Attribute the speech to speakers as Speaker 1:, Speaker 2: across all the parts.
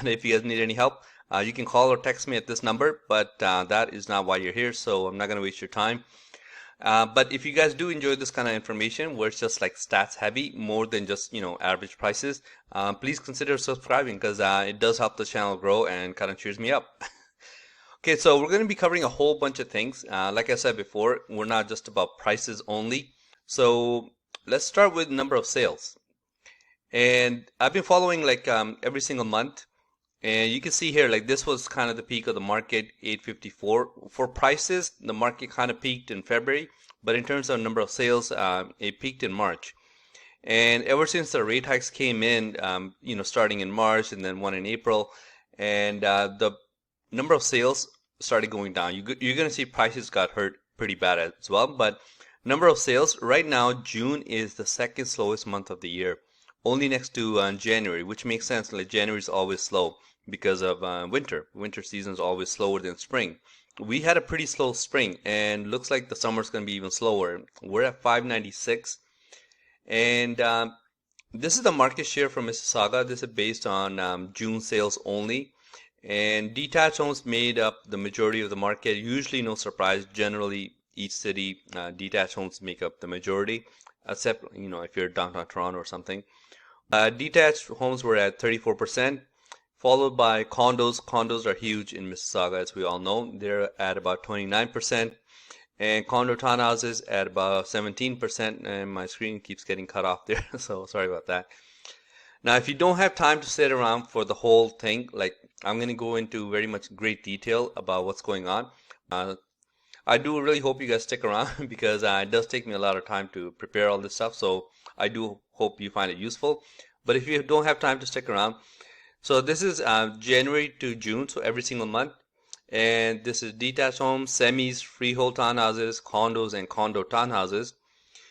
Speaker 1: And if you guys need any help, you can call or text me at this number, but that is not why you're here, so I'm not going to waste your time. But if you guys do enjoy this kind of information where it's just like stats heavy more than just, average prices, please consider subscribing because it does help the channel grow and kind of cheers me up. Okay, so we're going to be covering a whole bunch of things. Like I said before, we're not just about prices only. So let's start with number of sales. And I've been following like every single month. And you can see here, like this was kind of the peak of the market, 854. For prices, the market kind of peaked in February, but in terms of number of sales, it peaked in March. And ever since the rate hikes came in, starting in March and then one in April, and the number of sales started going down. You're going to see prices got hurt pretty bad as well, but number of sales, right now, June is the second slowest month of the year, only next to January, which makes sense. Like January is always slow because of winter. Winter season is always slower than spring. We had a pretty slow spring, and looks like the summer's going to be even slower. We're at 596, and this is the market share for Mississauga. This is based on June sales only. And detached homes made up the majority of the market. Usually, no surprise. Generally, each city detached homes make up the majority, except if you're downtown Toronto or something. Detached homes were at 34%, followed by condos. Condos are huge in Mississauga, as we all know. They're at about 29%, and condo townhouses at about 17%. And my screen keeps getting cut off there, so sorry about that. Now, if you don't have time to sit around for the whole thing, like I'm going to go into very much great detail about what's going on. I do really hope you guys stick around because it does take me a lot of time to prepare all this stuff. So I do hope you find it useful. But if you don't have time to stick around, so this is January to June, so every single month. And this is detached homes, semis, freehold townhouses, condos, and condo townhouses.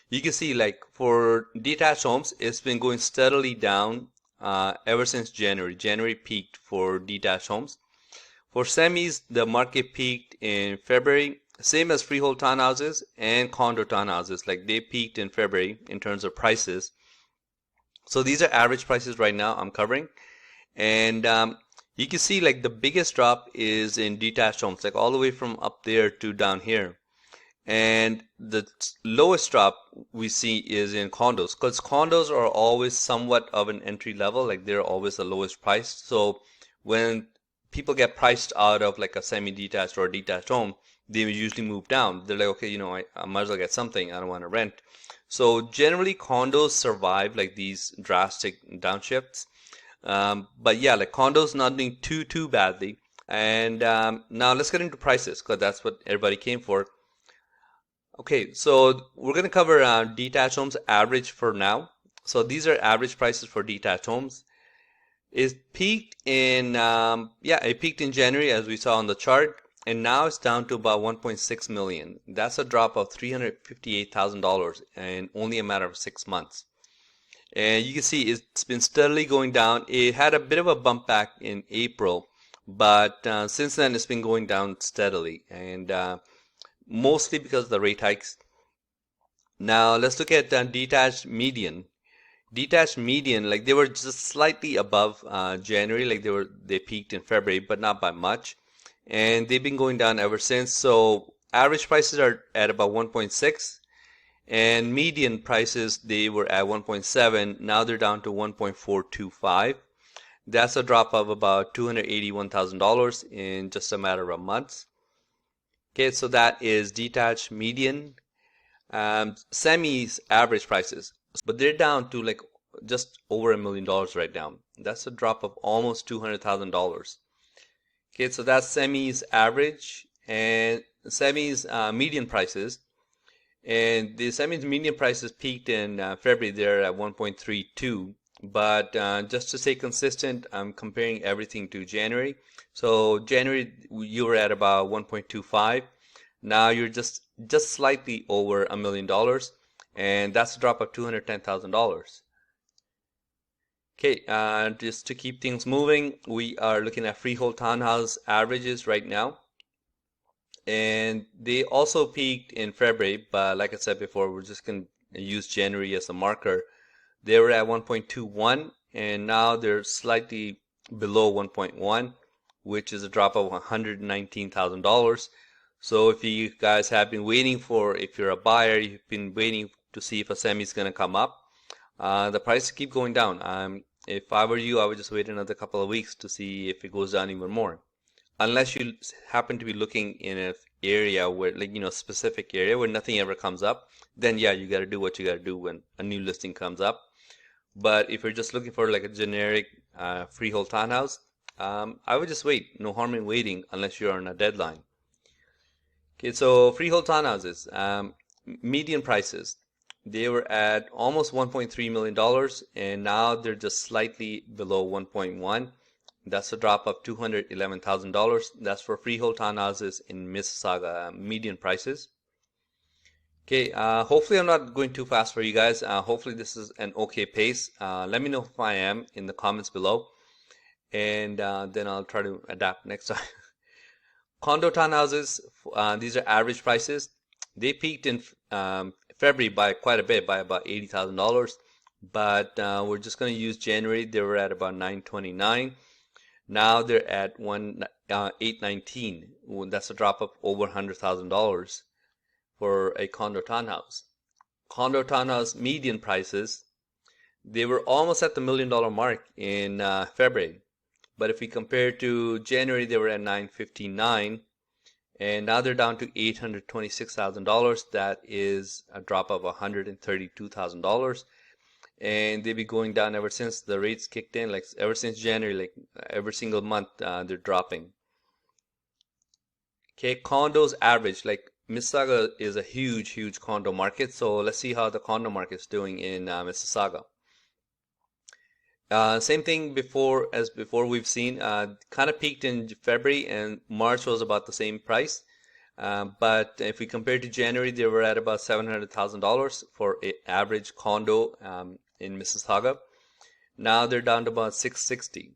Speaker 1: You can see like for detached homes, it's been going steadily down ever since January. January peaked for detached homes. For semis, the market peaked in February, same as freehold townhouses and condo townhouses. Like they peaked in February in terms of prices. So these are average prices right now I'm covering. And you can see like the biggest drop is in detached homes, like all the way from up there to down here. And the lowest drop we see is in condos, because condos are always somewhat of an entry level, like they're always the lowest priced. So when people get priced out of like a semi-detached or a detached home, they usually move down. They're like, okay, I might as well get something. I don't want to rent. So generally condos survive like these drastic downshifts. But yeah, like condos not doing too badly. And now let's get into prices, because that's what everybody came for. Okay, so we're going to cover detached homes average for now. So these are average prices for detached homes. It peaked in it peaked in January, as we saw on the chart, and now it's down to about 1.6 million. That's a drop of $358,000 in only a matter of 6 months. And you can see it's been steadily going down. It had a bit of a bump back in April, but since then it's been going down steadily, and mostly because of the rate hikes. Now let's look at detached median. Detached median, like they were just slightly above January, like they peaked in February, but not by much, and they've been going down ever since. So average prices are at about 1.6, and median prices, they were at 1.7. Now they're down to 1.425. That's a drop of about $281,000 in just a matter of months. Okay, so that is detached median. Semis average prices, but they're down to like just over $1 million right now. That's a drop of almost $200,000. Okay, so that's semis average, and semis median prices. And the semis median prices peaked in February. They're at 1.32. But just to stay consistent, I'm comparing everything to January. So January you were at about 1.25. Now you're just slightly over $1 million, and that's a drop of $210,000. Okay, just to keep things moving, we are looking at freehold townhouse averages right now. And they also peaked in February, but like I said before, we're just going to use January as a marker. They were at 1.21, and now they're slightly below 1.1, which is a drop of $119,000. So if you guys have been waiting for, if you're a buyer, you've been waiting to see if a semi is going to come up, the prices keep going down. If I were you, I would just wait another couple of weeks to see if it goes down even more. Unless you happen to be looking in an area where, like, specific area where nothing ever comes up, then yeah, you got to do what you got to do when a new listing comes up. But if you're just looking for like a generic freehold townhouse, I would just wait. No harm in waiting unless you're on a deadline. Okay, so freehold townhouses, median prices, they were at almost $1.3 million, and now they're just slightly below 1.1. That's a drop of $211,000. That's for freehold townhouses in Mississauga, median prices. Okay, hopefully I'm not going too fast for you guys. Hopefully this is an okay pace. Let me know if I am in the comments below, and then I'll try to adapt next time. Condo townhouses, these are average prices. They peaked in February by quite a bit, by about $80,000. But we're just going to use January. They were at about $929. Now they're at $819. That's a drop of over $100,000 for a condo townhouse. Condo townhouse median prices, they were almost at the $1 million mark in February. But if we compare to January, they were at $959, and now they're down to $826,000. That is a drop of $132,000, and they've been going down ever since the rates kicked in. Like ever since January, like every single month, they're dropping. Okay, condos average, like Mississauga is a huge condo market. So let's see how the condo market is doing in Mississauga. Same thing as before we've seen, kind of peaked in February, and March was about the same price. But if we compare to January, they were at about $700,000 for an average condo in Mississauga. Now they're down to about $660,000.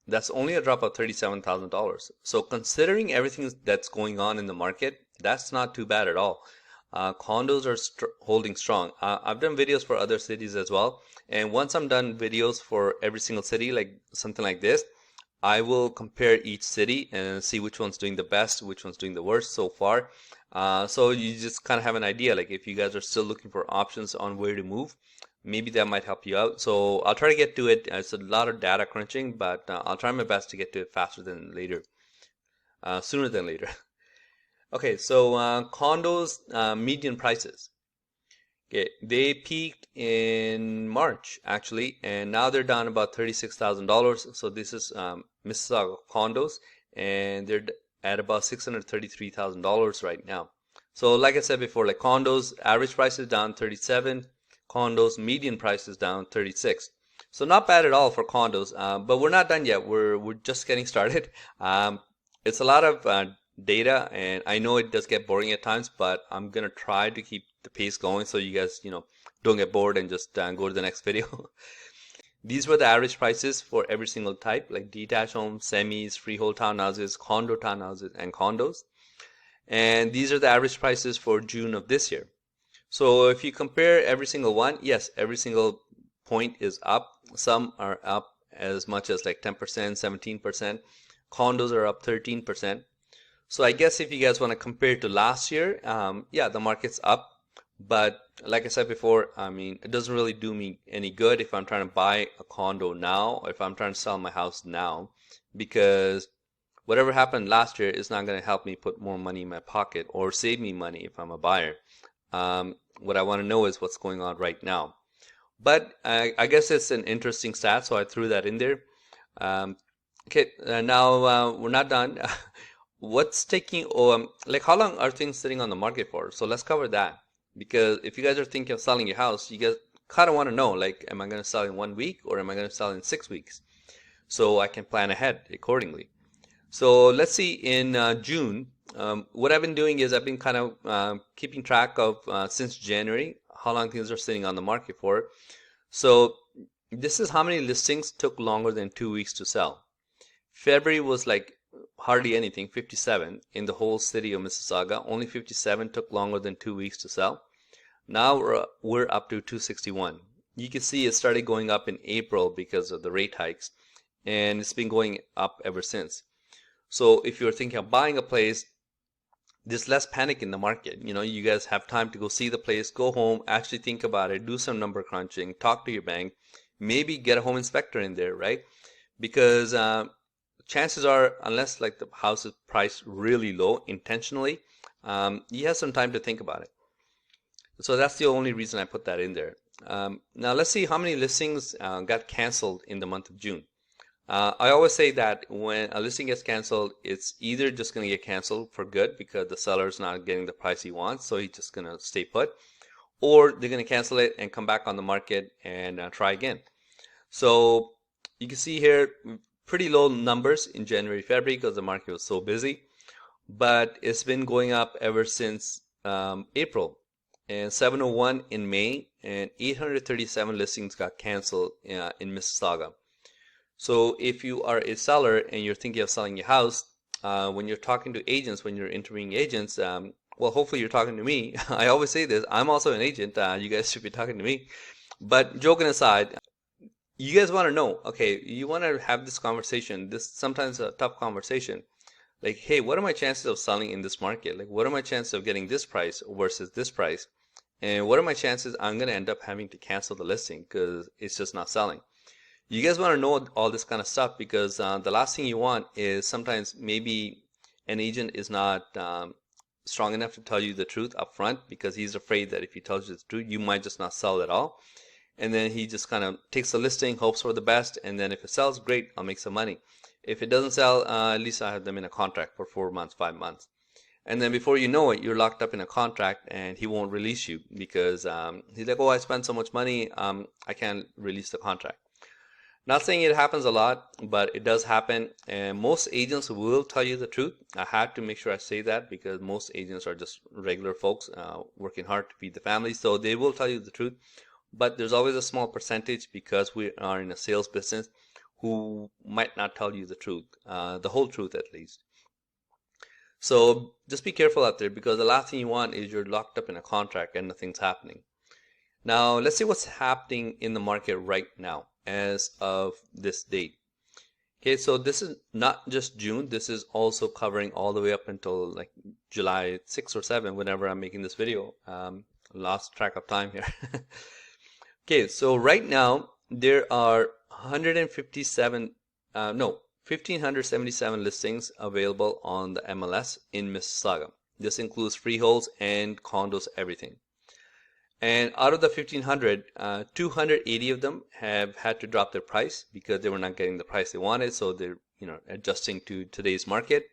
Speaker 1: That's only a drop of $37,000. So considering everything that's going on in the market, that's not too bad at all. Condos are holding strong. I've done videos for other cities as well, and once I'm done videos for every single city, like something like this, I will compare each city and see which one's doing the best, which one's doing the worst so far. So you just kind of have an idea, like if you guys are still looking for options on where to move, maybe that might help you out. So I'll try to get to it. It's a lot of data crunching, but I'll try my best to get to it faster than later, sooner than later. Okay, so condos median prices. Okay, they peaked in March actually, and now they're down about $36,000. So this is Mississauga condos, and they're at about $633,000 right now. So like I said before, like condos average price is down 37, condos median price is down 36. So not bad at all for condos, but we're not done yet. We're just getting started. It's a lot of data, and I know it does get boring at times, but I'm gonna try to keep the pace going so you guys don't get bored and just go to the next video. These were the average prices for every single type, like detached homes, semis, freehold townhouses, condo townhouses, and condos. And these are the average prices for June of this year. So if you compare every single one, yes, every single point is up. Some are up as much as like 10%, 17%. Condos are up 13%. So I guess if you guys want to compare to last year, yeah, the market's up. But like I said before, I mean, it doesn't really do me any good if I'm trying to buy a condo now, or if I'm trying to sell my house now, because whatever happened last year is not going to help me put more money in my pocket or save me money if I'm a buyer. What I want to know is what's going on right now. But I guess it's an interesting stat, so I threw that in there. Okay, now we're not done. What's taking, like how long are things sitting on the market for? So let's cover that. Because if you guys are thinking of selling your house, you guys kind of want to know, like, am I going to sell in 1 week or am I going to sell in 6 weeks? So I can plan ahead accordingly. So let's see, in June, what I've been doing is I've been kind of keeping track of since January, how long things are sitting on the market for. So this is how many listings took longer than 2 weeks to sell. February was like hardly anything, 57 in the whole city of Mississauga. Only 57 took longer than 2 weeks to sell. Now we're up to 261. You can see it started going up in April because of the rate hikes. and it's been going up ever since. So if you're thinking of buying a place, there's less panic in the market. You know, you guys have time to go see the place, go home, actually think about it, do some number crunching, talk to your bank, maybe get a home inspector in there, right? Because chances are, unless like the house is priced really low intentionally, you have some time to think about it. So that's the only reason I put that in there. Now let's see how many listings got canceled in the month of June. I always say that when a listing gets canceled, it's either just going to get canceled for good because the seller's not getting the price he wants, so he's just going to stay put, or they're going to cancel it and come back on the market and try again. So you can see here pretty low numbers in January, February because the market was so busy, but it's been going up ever since April, and 701 in May, and 837 listings got canceled in Mississauga. So if you are a seller and you're thinking of selling your house, when you're talking to agents, when you're interviewing agents, well, hopefully you're talking to me. I always say this, I'm also an agent. You guys should be talking to me. But joking aside, you guys want to know, okay, you want to have this conversation, this sometimes a tough conversation. Like, hey, what are my chances of selling in this market? Like, what are my chances of getting this price versus this price? And what are my chances I'm going to end up having to cancel the listing because it's just not selling? You guys want to know all this kind of stuff because the last thing you want is sometimes maybe an agent is not strong enough to tell you the truth up front because he's afraid that if he tells you the truth, you might just not sell at all. And then he just kind of takes the listing, hopes for the best, and then if it sells, great, I'll make some money. If it doesn't sell, at least I have them in a contract for 4 months, 5 months. And then before you know it, you're locked up in a contract and he won't release you because he's like, oh, I spent so much money, I can't release the contract. Not saying it happens a lot, but it does happen, and most agents will tell you the truth. I had to make sure I say that because most agents are just regular folks working hard to feed the family, so they will tell you the truth. But there's always a small percentage because we are in a sales business who might not tell you the truth, the whole truth at least. So just be careful out there because the last thing you want is you're locked up in a contract and nothing's happening. Now let's see what's happening in the market right now as of this date. Okay, so this is not just June, this is also covering all the way up until like July 6 or 7 whenever I'm making this video. Lost track of time here. Okay, so right now there are 1,577 listings available on the MLS in Mississauga. This includes freeholds and condos, everything. And out of the 1,500, 280 of them have had to drop their price because they were not getting the price they wanted, so they're adjusting to today's market.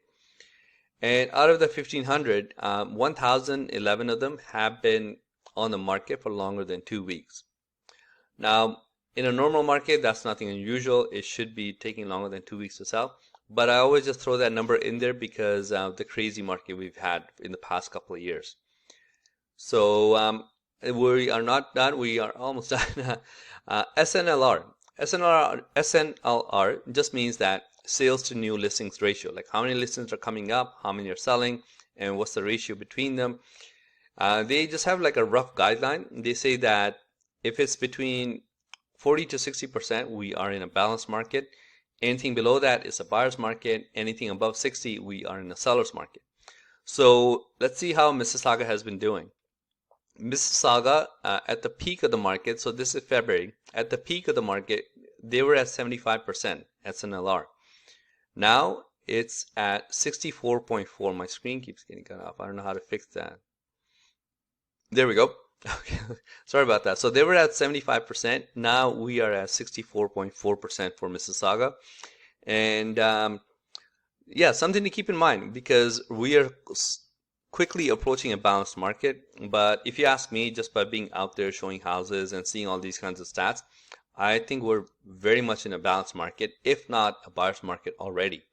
Speaker 1: And out of the 1,500, 1,011 of them have been on the market for longer than 2 weeks. Now, in a normal market, that's nothing unusual. It should be taking longer than 2 weeks to sell. But I always just throw that number in there because of the crazy market we've had in the past couple of years. So we are not done. We are almost done. SNLR just means that sales to new listings ratio, like how many listings are coming up, how many are selling, and what's the ratio between them. They just have like a rough guideline. They say that if it's between 40 to 60%, we are in a balanced market. Anything below that is a buyer's market. Anything above 60, we are in a seller's market. So let's see how Mississauga has been doing. Mississauga at the peak of the market, so this is February, at the peak of the market, they were at 75% SNLR. Now it's at 64.4. My screen keeps getting cut off. I don't know how to fix that. There we go. Okay, sorry about that. So they were at 75%. Now we are at 64.4% for Mississauga. And yeah, something to keep in mind because we are quickly approaching a balanced market. But if you ask me, just by being out there showing houses and seeing all these kinds of stats, I think we're very much in a balanced market, if not a buyer's market already.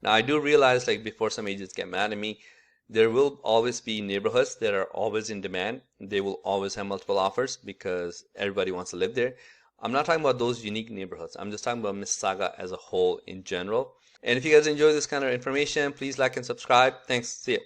Speaker 1: Now I do realize, like, before some agents get mad at me, there will always be neighborhoods that are always in demand. They will always have multiple offers because everybody wants to live there. I'm not talking about those unique neighborhoods. I'm just talking about Mississauga as a whole in general. And if you guys enjoy this kind of information, please like and subscribe. Thanks. See ya.